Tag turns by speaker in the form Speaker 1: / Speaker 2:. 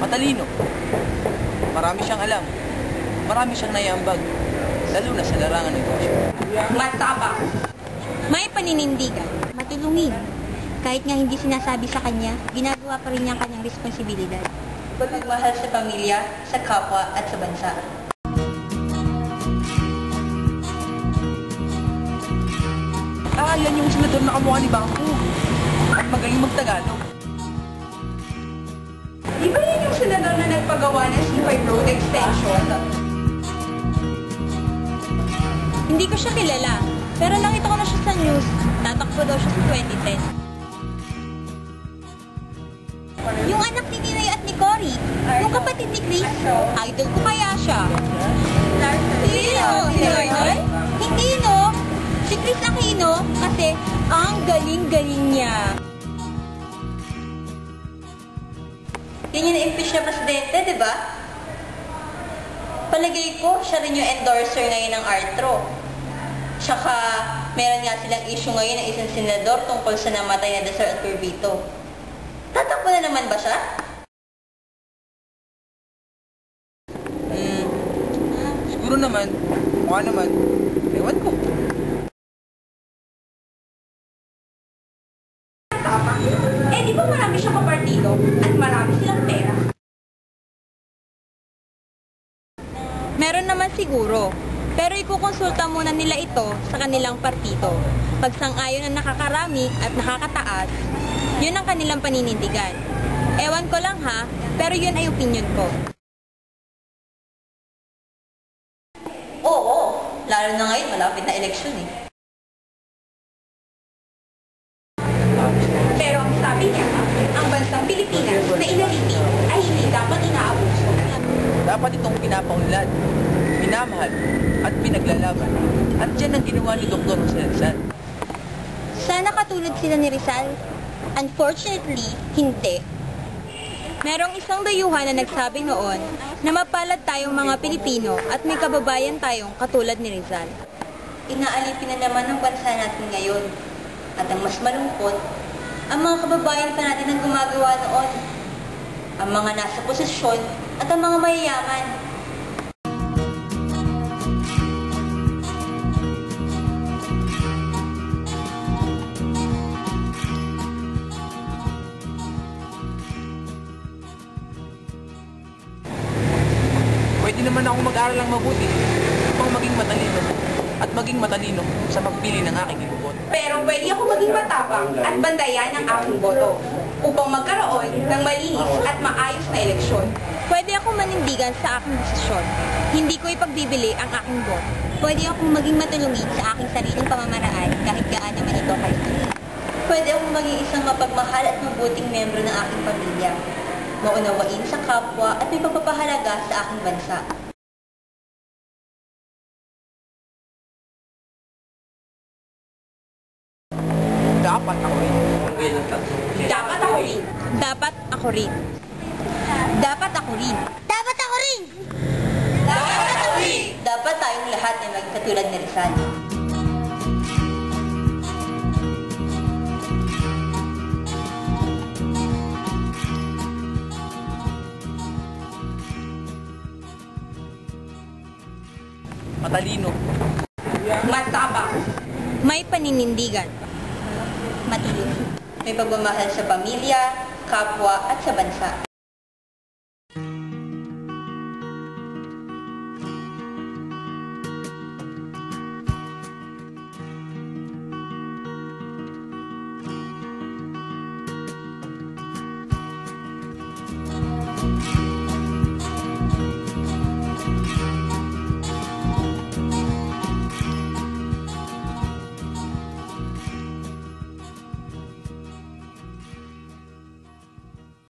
Speaker 1: Matalino. Marami siyang alam. Marami siyang naiambag. Lalo na sa larangan ng negosyo.
Speaker 2: Matapang. May paninindigan. Matulungin. Kahit nga hindi sinasabi sa kanya, ginagawa pa rin niya ang kanyang responsibilidad. Pagmamahal sa pamilya, sa kapwa at sa bansa.
Speaker 1: Yan yung senador na kamukha ni Bangko. At magaling magtagalog.
Speaker 2: Di ba yun yung senador na nagpagawa ng C5 Road Extension? Hindi ko siya kilala, pero nakita ko na siya sa news. Tatakbo daw siya sa 2010. Yung anak ni Ninoy at ni Cory, yung kapatid ni Chris, idol ko kaya siya. Sino? Si Noy? Hindi, no? Si Chris Aquino, kasi ang galing-galing niya. Yan yung na-impeach na presidente, di ba? Palagay ko, siya rin yung endorser ngayon ng Artro. Tsaka, meron nga silang issue ngayon ng isang senador tungkol sa namatay na Desar at Curbito. Tatakbo na naman ba siya?
Speaker 1: Siguro naman. Mukha naman. Ewan ko.
Speaker 2: Di ba marami siyang kapartido at marami silang pera? Meron naman siguro. Pero ikukonsulta muna nila ito sa kanilang partido. Pag sang-ayon ang nakakarami at nakakataas, yun ang kanilang paninindigan. Ewan ko lang ha, pero yun ay opinion ko. Oo, lalo na ngayon malapit na eleksyon eh. Pero ang sabi niya, ang bansang Pilipinas na inaliti ay hindi dapat inaabuso.
Speaker 1: Dapat itong pinapaunlad, minamahal, at pinaglalaban. At yan ang ginawa ni Dr. Jose Rizal.
Speaker 2: Sana katulad sila ni Rizal. Unfortunately, hindi. Merong isang dayuhan na nagsabi noon na mapalad tayong mga Pilipino at may kababayan tayong katulad ni Rizal. Inaalipin na naman ng bansa natin ngayon. At ang mas malungkot, ang mga kababayan pa natin ang gumagawa noon. Ang mga nasa posisyon at ang mga mayayaman.
Speaker 1: Pwede naman akong mag-aral lang mabuti upang maging matalino at maging matalino sa pagpili ng aking iboboto.
Speaker 2: Pero pwede ako maging matapang at bandayan ang aking boto upang magkaroon ng malinis at maayos na eleksyon. Pwede akong manindigan sa aking desisyon. Hindi ko ipagbibili ang aking boto. Pwede akong maging matulungin sa aking sariling pamamaraan kahit gaano man ito kayo. Pwede akong maging isang mapagmahal at mabuting membro ng aking pamilya. Maunawain sa kapwa at may pagpapahalaga sa aking bansa.
Speaker 1: Dapat ako rin.
Speaker 2: Dapat ako rin. Dapat ako rin. Dapat ako rin. Dapat ako rin. Dapat ako rin. Dapat tayong lahat ay maging katulad ni Rizal.
Speaker 1: Matalino.
Speaker 2: Matapang. May paninindigan. Matulungin. May pagmamahal sa pamilya, kapwa at sa bansa.